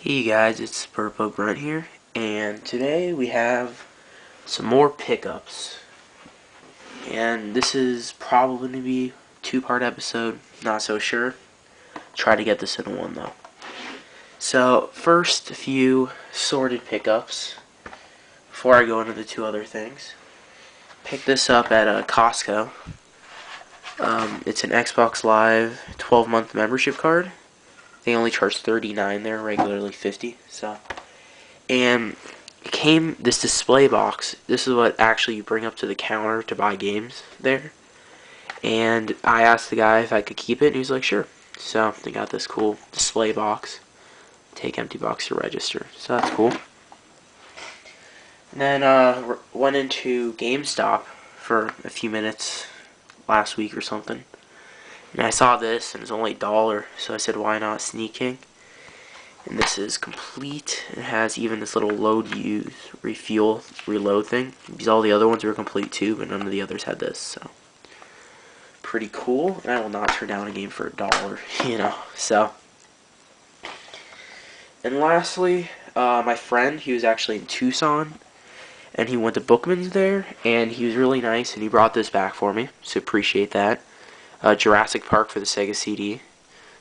Hey guys, it's Bertbugbrent here, and today we have some more pickups. And this is probably going to be a two-part episode, not so sure. Try to get this in one though. So, first, a few sorted pickups before I go into the two other things. Picked this up at Costco. It's an Xbox Live 12-month membership card. They only charge $39 there, regularly $50. And it came this display box. This is what actually you bring up to the counter to buy games there. And I asked the guy if I could keep it, and he was like, sure. So they got this cool display box. Take empty box to register. So that's cool. And then went into GameStop for a few minutes last week or something. And I saw this, and it was only $1, so I said, why not sneaking? And this is complete. It has even this little load, use, refuel, reload thing. Because all the other ones were complete too, but none of the others had this, so. Pretty cool, and I will not turn down a game for $1, so. And lastly, my friend, he was actually in Tucson, and he went to Bookmans there, and he was really nice, and he brought this back for me, so appreciate that. Jurassic Park for the Sega CD,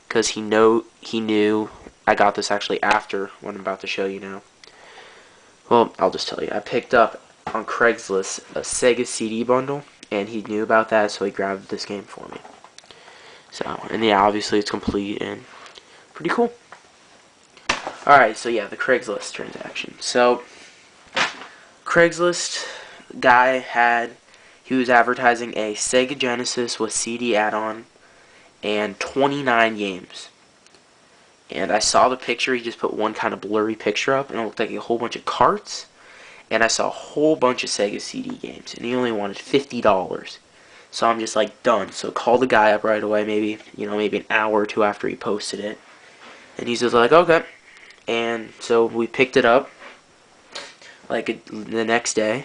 because he knew I got this actually after what I'm about to show you now. Well, I'll just tell you. I picked up on Craigslist a Sega CD bundle, and he knew about that, so he grabbed this game for me. So, and yeah, obviously it's complete and pretty cool. Alright, so yeah, the Craigslist transaction. So, Craigslist guy he was advertising a Sega Genesis with CD add-on and 29 games. And I saw the picture, he just put one kind of blurry picture up, and it looked like a whole bunch of carts. And I saw a whole bunch of Sega CD games, and he only wanted $50. So I'm just like, done. So call the guy up right away, maybe an hour or two after he posted it. And he's just like, okay. And so we picked it up, like the next day.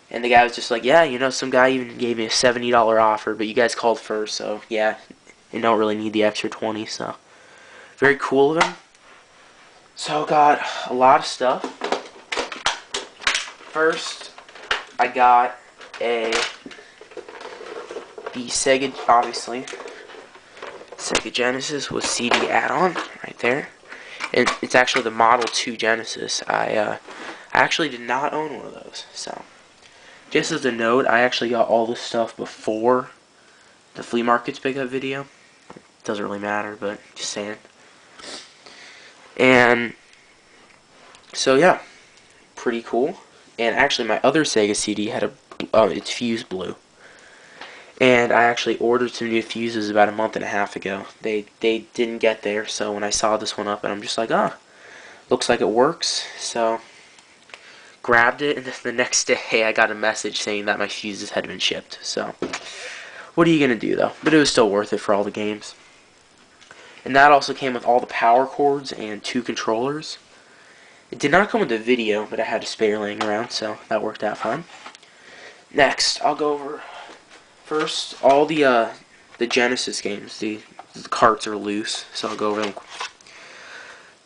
And the guy was just like, yeah, some guy even gave me a $70 offer, but you guys called first, so yeah, you don't really need the extra 20, so. Very cool of him. So got a lot of stuff. First, I got the Sega, obviously, Sega Genesis with CD add-on right there. And it's actually the Model 2 Genesis. I actually did not own one of those, so. Just as a note, I actually got all this stuff before the flea market's pickup video. Doesn't really matter, but just saying. And so yeah, pretty cool. And actually, my other Sega CD had its fuse blew. And I actually ordered some new fuses about a month and a half ago. They didn't get there, so when I saw this one up, and I'm just like, looks like it works. So grabbed it, and the next day I got a message saying that my fuses had been shipped. So what are you gonna do though? But it was still worth it for all the games. And that also came with all the power cords and 2 controllers. It did not come with the video, but I had a spare laying around, so that worked out fine. Next, I'll go over first all the Genesis games. The carts are loose, so I'll go over them.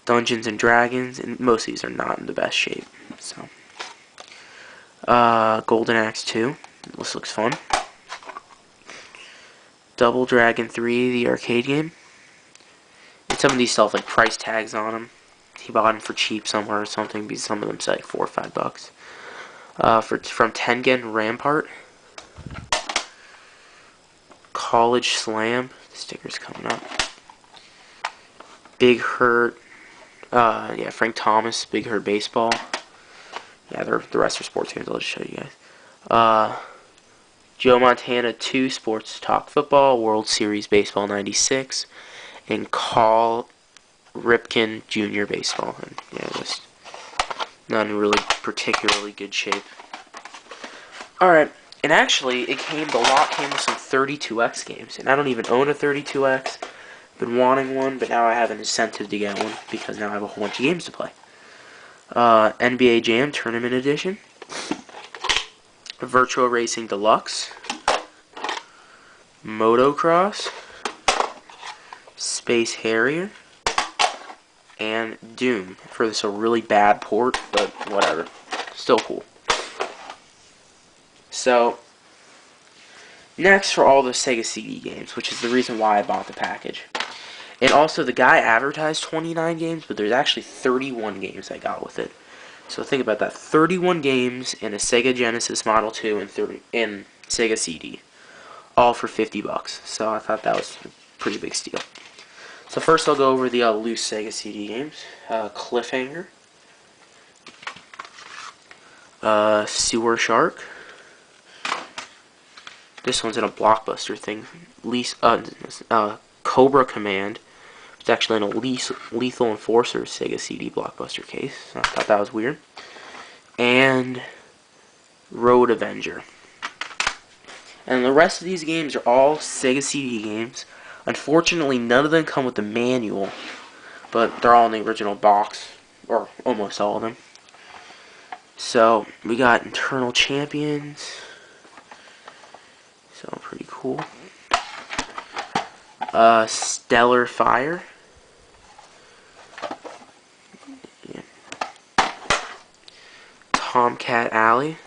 Dungeons and Dragons, and most of these are not in the best shape. So, Golden Axe 2. This looks fun. Double Dragon 3, the arcade game. And some of these still have like price tags on them. He bought them for cheap somewhere or something, because some of them say like $4 or $5. From Tengen Rampart. College Slam. The sticker's coming up. Big Hurt. Frank Thomas. Big Hurt Baseball. Yeah, the rest are sports games. I'll just show you guys. Joe Montana 2 Sports Talk Football. World Series Baseball 96. And Cal Ripken Jr. Baseball. And yeah, just not in really particularly good shape. Alright. And actually, the lot came with some 32X games, and I don't even own a 32X. Been wanting one, but now I have an incentive to get one, because now I have a whole bunch of games to play. NBA Jam Tournament Edition. Virtual Racing Deluxe. Motocross. Space Harrier. and Doom for this a really bad port, but whatever. Still cool. So, next for all the Sega CD games, which is the reason why I bought the package. And also, the guy advertised 29 games, but there's actually 31 games I got with it. So think about that. 31 games in a Sega Genesis Model 2 and Sega CD. All for $50. So I thought that was a pretty big steal. So first I'll go over the loose Sega CD games. Cliffhanger. Sewer Shark. This one's in a Blockbuster thing. Cobra Command. It's actually in a Lethal Enforcer Sega CD Blockbuster case. So I thought that was weird. And Road Avenger. And the rest of these games are all Sega CD games. Unfortunately, none of them come with the manual, but they're all in the original box, or almost all of them. So, we got Internal Champions. So, pretty cool. Stellar Fire. Yeah. Tomcat Alley.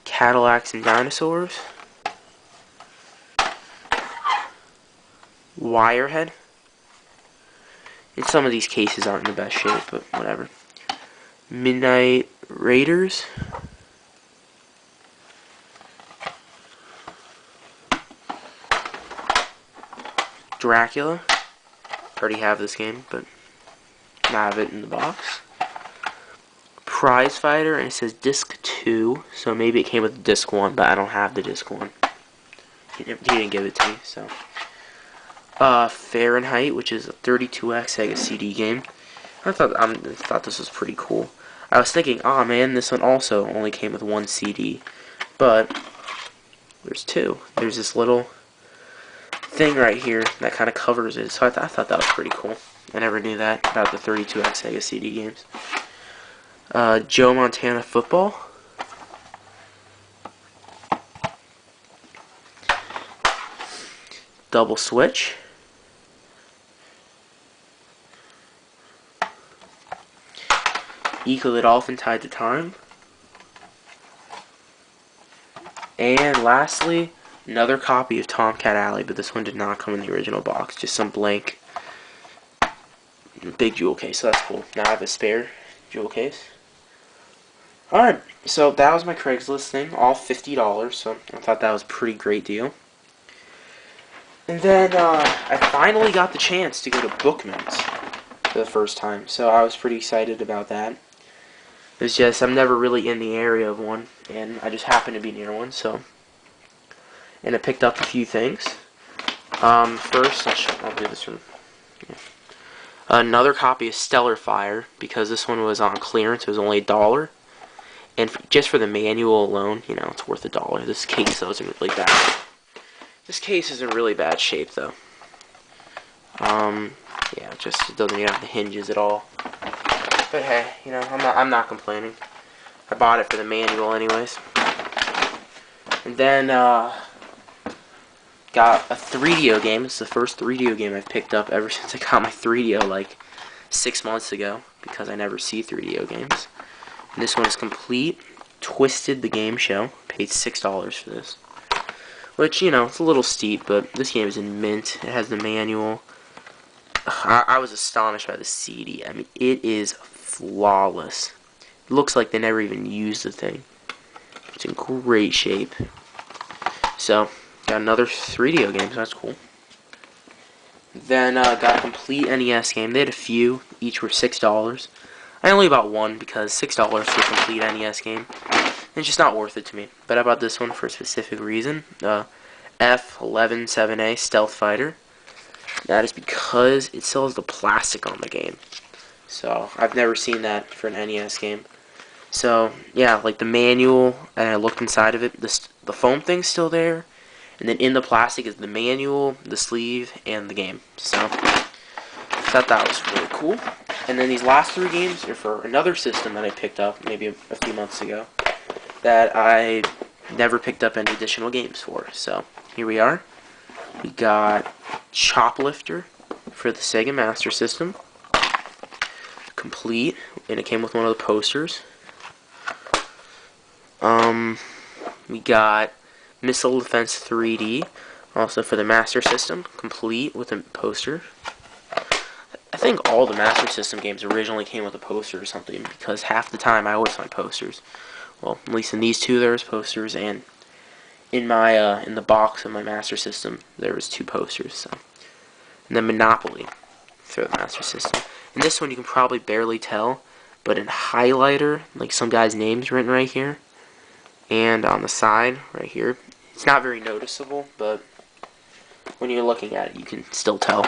Cadillacs and Dinosaurs. Wirehead. And some of these cases aren't in the best shape, but whatever. Midnight Raiders. Dracula. Already have this game, but not have it in the box. Prize Fighter, and it says Disc 2, so maybe it came with Disc 1, but I don't have the Disc 1. He didn't give it to me, so. Fahrenheit, which is a 32X Sega CD game. I thought this was pretty cool. I was thinking, oh man, this one also only came with one CD, but there's two. There's this little thing right here that kind of covers it, so I thought that was pretty cool. I never knew that about the 32X Sega CD games. Joe Montana Football. Double Switch. Eco the Dolphin Tied to Time. And lastly, another copy of Tomcat Alley, but this one did not come in the original box. Just some blank big jewel case, so that's cool. Now I have a spare jewel case. Alright, so that was my Craigslist thing, all $50, so I thought that was a pretty great deal. And then I finally got the chance to go to Bookmans for the first time, so I was pretty excited about that. It's just, I'm never really in the area of one, and I just happened to be near one, so. And I picked up a few things. First, I'll do this one. Yeah. Another copy of Stellar Fire, because this one was on clearance, it was only $1. And just for the manual alone, you know, it's worth $1. This case, though, isn't really bad. This case is in really bad shape, though. Yeah, just it doesn't even have the hinges at all. But hey, you know, I'm not complaining. I bought it for the manual, anyways. And then got a 3DO game. It's the first 3DO game I've picked up ever since I got my 3DO like 6 months ago, because I never see 3DO games. And this one is complete. Twisted the Game Show. Paid $6 for this. Which, you know, it's a little steep, but this game is in mint. It has the manual. I was astonished by the CD. I mean, it is flawless. It looks like they never even used the thing. It's in great shape. So, got another 3DO game, so that's cool. Then, got a complete NES game. They had a few. Each were $6. I only bought one because $6 for a complete NES game. It's just not worth it to me. But I bought this one for a specific reason. F117A Stealth Fighter. That is because it still has the plastic on the game. So, I've never seen that for an NES game. So, yeah, like the manual, and I looked inside of it, the foam thing's still there. And then in the plastic is the manual, the sleeve, and the game. So, I thought that was really cool. And then these last three games are for another system that I picked up maybe a few months ago that I never picked up any additional games for. So, here we are. We got Choplifter, for the Sega Master System. Complete, and it came with one of the posters. We got Missile Defense 3D, also for the Master System, complete with a poster. I think all the Master System games originally came with a poster or something, because half the time I always find posters. Well, at least in these two there was posters, and in my in the box of my Master System there was 2 posters. So, and then Monopoly for the Master System. And this one you can probably barely tell, but in highlighter, like some guy's name's written right here. And on the side, right here, it's not very noticeable, but when you're looking at it, you can still tell.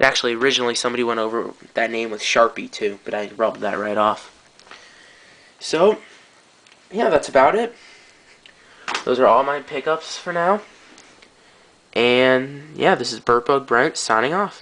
Actually, originally somebody went over that name with Sharpie too, but I rubbed that right off. So, yeah, that's about it. Those are all my pickups for now. And, yeah, this is Bertbugbrent signing off.